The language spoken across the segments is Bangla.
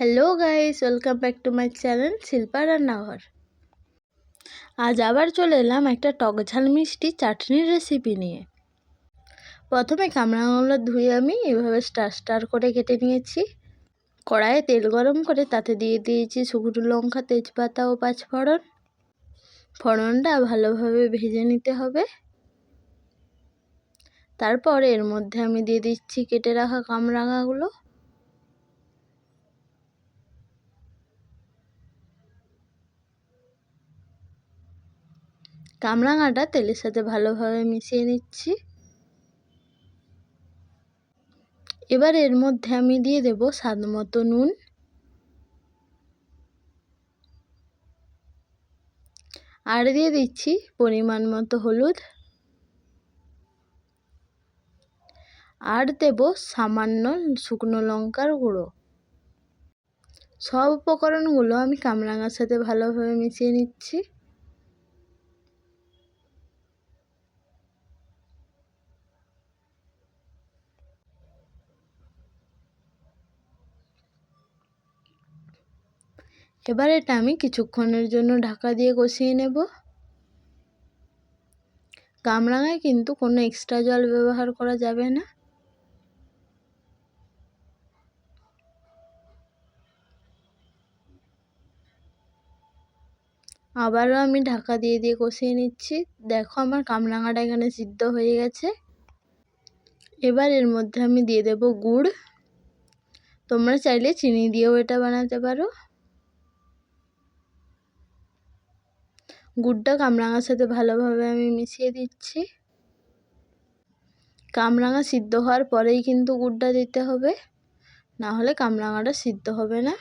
Hello guys, welcome back to my channel Shilpa রান্নাঘর। আজ আবার চলে এলাম একটা টক ঝাল মিষ্টি চাটনির রেসিপি নিয়ে। প্রথমে কামরাঙাগুলো ধুয়ে আমি এভাবে স্টার করে কেটে নিয়েছি। কড়াইয়ে তেল গরম করে তাতে দিয়ে দিয়েছি শুকনো লঙ্কা, তেজপাতা ও পাঁচফোড়ন। ফোড়নটা ভালোভাবে ভেজে নিতে হবে। তারপর এর মধ্যে আমি দিয়ে দিচ্ছি কেটে রাখা কামরাঙাগুলো। কামরাঙাটা তেলের সাথে ভালোভাবে মিশিয়ে নিচ্ছি। এবার এর মধ্যে আমি দিয়ে দেব স্বাদ মতো নুন, আর দিয়ে দিচ্ছি পরিমাণ মতো হলুদ, আর দেব সামান্য শুকনো লঙ্কার গুঁড়ো। সব উপকরণগুলো আমি কামরাঙার সাথে ভালোভাবে মিশিয়ে নিচ্ছি। এবার এটা আমি কিছুক্ষণের জন্য ঢাকা দিয়ে কষিয়ে নেব। কামরাঙায় কিন্তু কোনো এক্সট্রা জল ব্যবহার করা যাবে না। আবারও আমি ঢাকা দিয়ে কষিয়ে নিচ্ছি। দেখো আমার কামরাঙাটা এখানে সিদ্ধ হয়ে গেছে। এবার এর মধ্যে আমি দিয়ে দেব গুড়। তোমরা চাইলে চিনি দিয়েও এটা বানাতে পারো। গুড়টা কামরাঙার সাথে ভালোভাবে আমি মিশিয়ে দিচ্ছি। কামরাঙা সিদ্ধ হওয়ার পরেই কিন্তু গুড়টা দিতে হবে, না হলে কামরাঙাটা সিদ্ধ হবে না।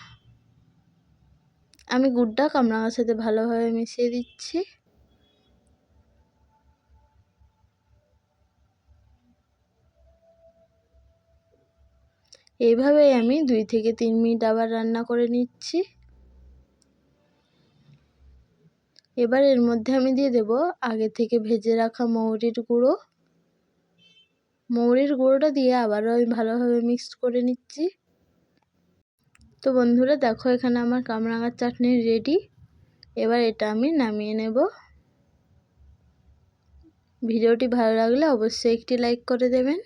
আমি গুড়টা কামরাঙার সাথে ভালোভাবে মিশিয়ে দিচ্ছি। এইভাবেই আমি 2 থেকে 3 মিনিট আবার রান্না করে নিচ্ছি। এবার এর মধ্যে আমি দিয়ে দেব আগে থেকে ভেজে রাখা মৌরির গুঁড়ো। মৌরির গুঁড়োটা দিয়ে আবারও আমি ভালোভাবে মিক্সড করে নিচ্ছি। তো বন্ধুরা দেখো, এখানে আমার কামরাঙার চাটনি রেডি। এবার এটা আমি নামিয়ে নেব। ভিডিওটি ভালো লাগলে অবশ্যই একটি লাইক করে দেবেন।